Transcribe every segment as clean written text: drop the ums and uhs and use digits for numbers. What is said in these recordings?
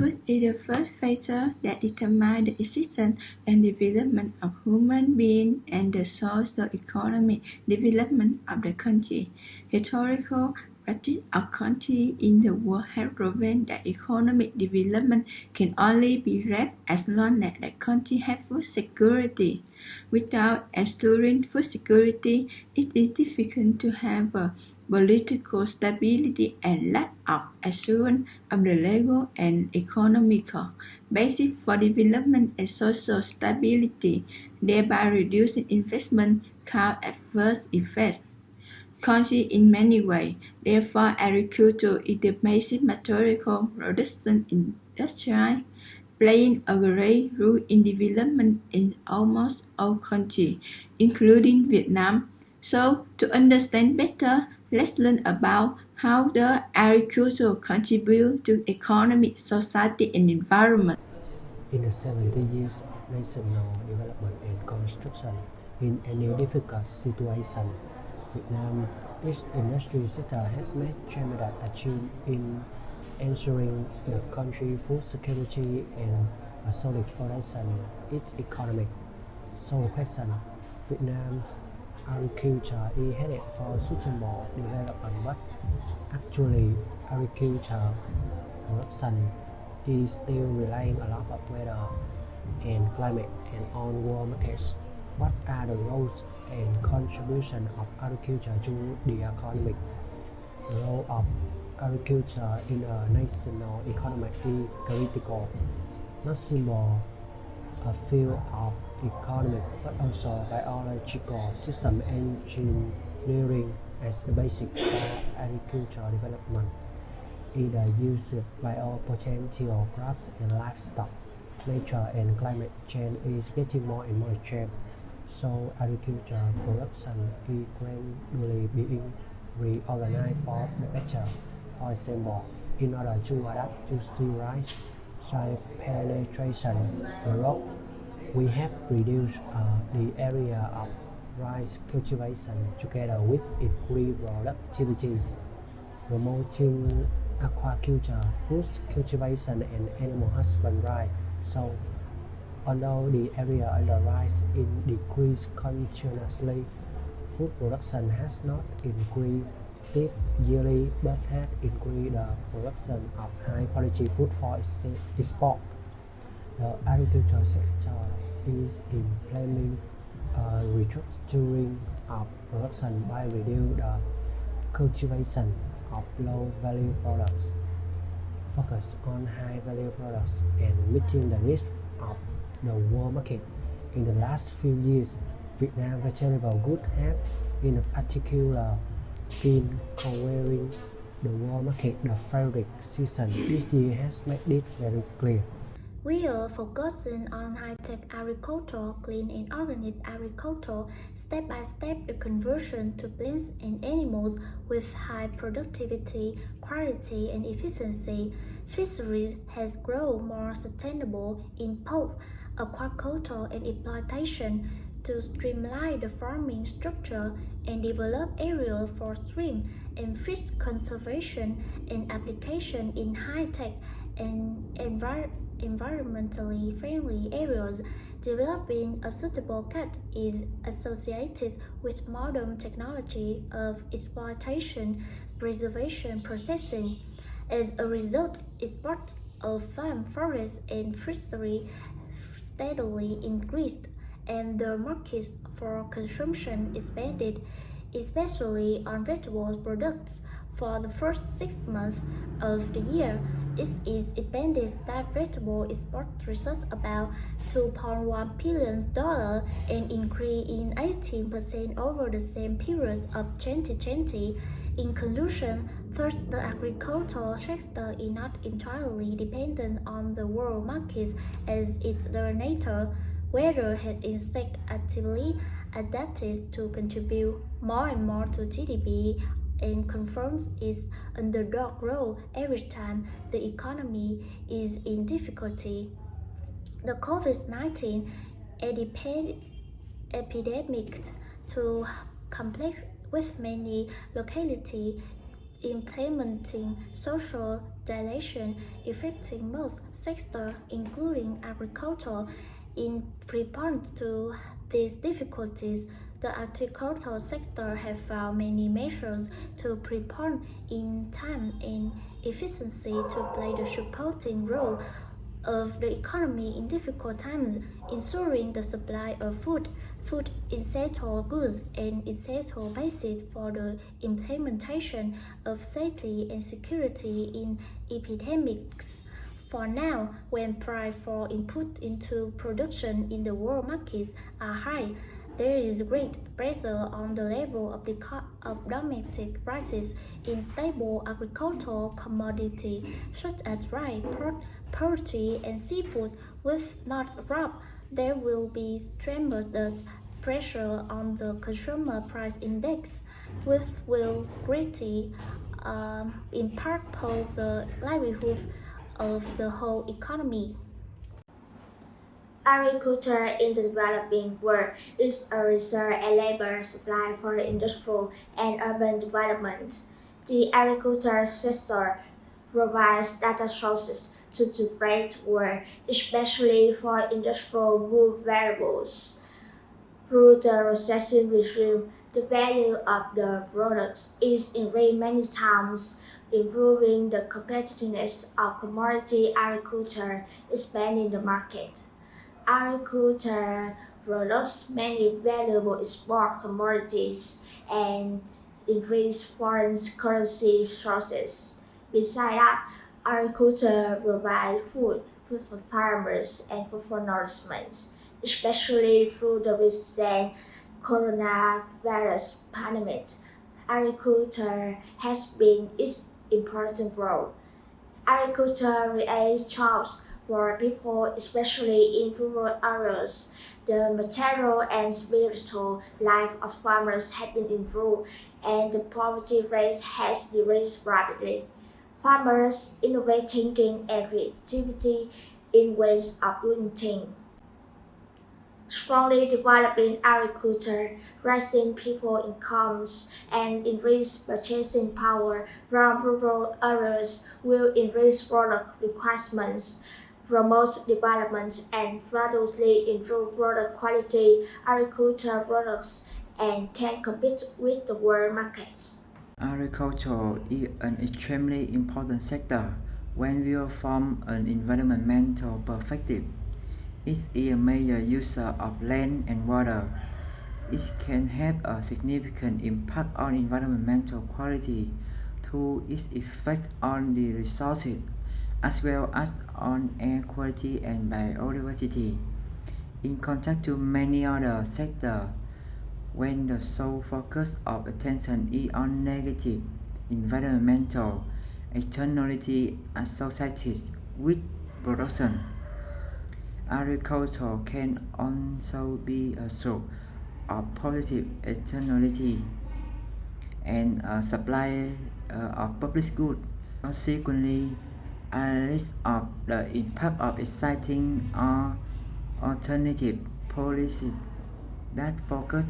Food is the first factor that determines the existence and development of human beings and the socio-economic development of the country. Historical practice of countries in the world have proven that economic development can only be reached as long as the country has food security. Without ensuring food security, it is difficult to have political stability and lack of assurance of the legal and economical basis for development and social stability, thereby reducing investment cause adverse effects. Country in many ways. Therefore, agriculture is the basic material production industry, playing a great role in development in almost all countries, including Vietnam. So, to understand better, let's learn about how the agriculture contributes to economic, society, and environment. In the 70 years of national development and construction, in any difficult situation, Vietnam's industry sector has made tremendous achievements in ensuring the country's food security and a solid foundation its economy. So the question, Vietnam's agriculture is headed for sustainable development, but actually agriculture production is still relying a lot of weather and climate and on world markets. What are the roles and contribution of agriculture to the economy? The role of agriculture in a national economy is critical, not simply a field of economic but also biological system engineering as the basic for agricultural development. Is the use of biopotential crops and livestock. Nature and climate change is getting more and more extreme, so agriculture production is gradually being reorganized for the better. For example, in order to adapt to sea rise, soil penetration growth, we have reduced the area of rice cultivation together with increased productivity, promoting aquaculture, food cultivation, and animal husbandry. So, although the area under rice is decreased continuously, food production has not increased yearly but has increased the production of high quality food for export. The agriculture sector is implementing a restructuring of production by reducing the cultivation of low-value products, focus on high-value products, and meeting the needs of the world market. In the last few years, Vietnam vegetable goods have, in particular, been covering the world market. The fabric season this year has made it very clear. We are focusing on high-tech agriculture, clean and organic agriculture, step-by-step the conversion to plants and animals with high productivity, quality and efficiency. Fisheries has grown more sustainable in both aquaculture and exploitation to streamline the farming structure and develop areas for shrimp and fish conservation and application in high-tech and environmentally friendly areas. Developing a suitable cat is associated with modern technology of exploitation, preservation, processing. As a result, exports of farm, forest, and fishery steadily increased, and the markets for consumption expanded, especially on vegetable products. For the first 6 months of the year, it is estimated that vegetable exports reached about $2.1 billion, an increase in 18% over the same period of 2020. In conclusion, first, the agricultural sector is not entirely dependent on the world markets as its nature. Weather has instead actively adapted to contribute more and more to GDP and confirms its underdog role every time the economy is in difficulty. The COVID-19 epidemic too complex with many localities implementing social desolation affecting most sectors, including agriculture. In response to these difficulties, the agricultural sector has found many measures to respond in time and efficiency to play the supporting role of the economy in difficult times, ensuring the supply of food essential goods, and essential basis for the implementation of safety and security in epidemics. For now, when price for input into production in the world markets are high, there is great pressure on the level of domestic prices in stable agricultural commodities such as rice, pork, poultry, and seafood. With not drop, there will be tremendous pressure on the consumer price index, which will greatly impact on the livelihood of the whole economy. Agriculture in the developing world is a resource and labor supply for industrial and urban development. The agricultural sector provides data sources to the trade world, especially for industrial mood variables. Through the recession regime, the value of the products is increased many times, improving the competitiveness of commodity agriculture, expanding the market. Agriculture produces many valuable export commodities and increase foreign currency sources. Besides that, agriculture provides food for farmers and food for nourishment, especially through the recent coronavirus pandemic. Agriculture has been its important role. Agriculture creates jobs for people, especially in rural areas. The material and spiritual life of farmers has been improved, and the poverty rate has decreased rapidly. Farmers innovate thinking and creativity in ways of doing things. Strongly developing agriculture, raising people incomes, and increased purchasing power from rural areas will increase product requirements, promote development, and gradually improve product quality, agricultural products, and can compete with the world markets. Agriculture is an extremely important sector when viewed from an environmental perspective. It is a major user of land and water. It can have a significant impact on environmental quality through its effect on the resources, as well as on air quality and biodiversity. In contrast to many other sectors, when the sole focus of attention is on negative environmental externality associated with production, agriculture can also be a source of positive externality and a supplier of public goods. Consequently, a list of the impact of exciting or alternative policies that focus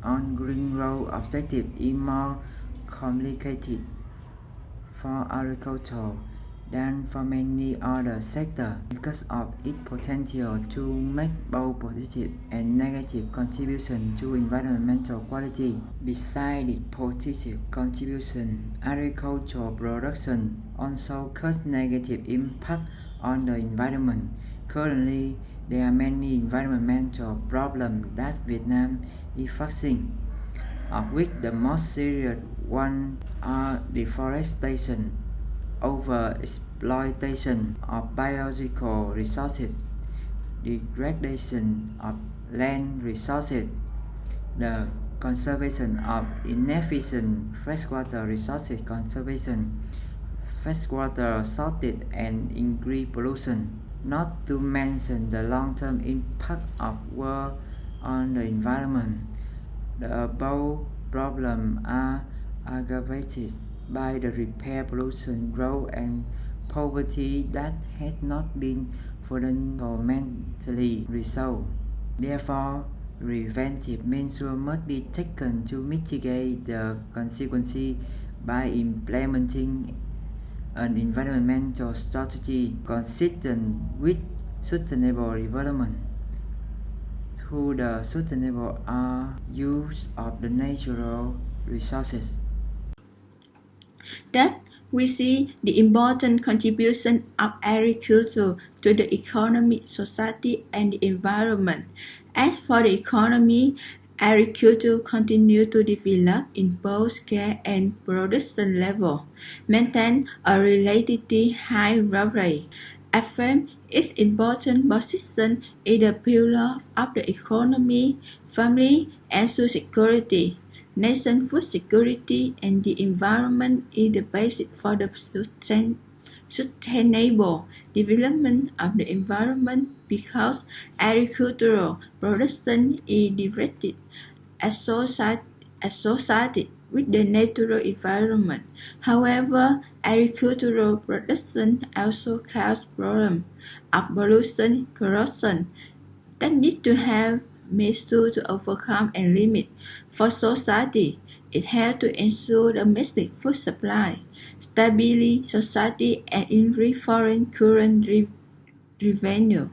on green growth objectives is more complicated for agriculture than for many other sectors because of its potential to make both positive and negative contributions to environmental quality. Besides its positive contribution, agricultural production also causes negative impact on the environment. Currently, there are many environmental problems that Vietnam is facing, of which the most serious ones are deforestation, overexploitation of biological resources, degradation of land resources, the conservation of inefficient freshwater resources conservation, freshwater shortage, and increased pollution. Not to mention the long-term impact of war on the environment. The above problems are aggravated by the rapid pollution growth and poverty that has not been fundamentally resolved. Therefore, preventive measures must be taken to mitigate the consequences by implementing an environmental strategy consistent with sustainable development through the sustainable use of the natural resources. That we see the important contribution of agriculture to the economy, society, and the environment. As for the economy, agriculture continues to develop in both scale and production level, maintain a relatively high growth rate, affirm its important position in the pillar of the economy, family, and social security. Nation food security and the environment is the basis for the sustainable development of the environment because agricultural production is directly associated with the natural environment. However, agricultural production also causes problems of pollution, corrosion, that need to have measures to overcome and limit. For society, it helps to ensure domestic food supply, stability, society, and increase foreign current revenue.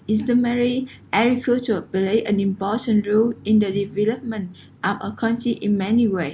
In summary, agriculture plays an important role in the development of a country in many ways.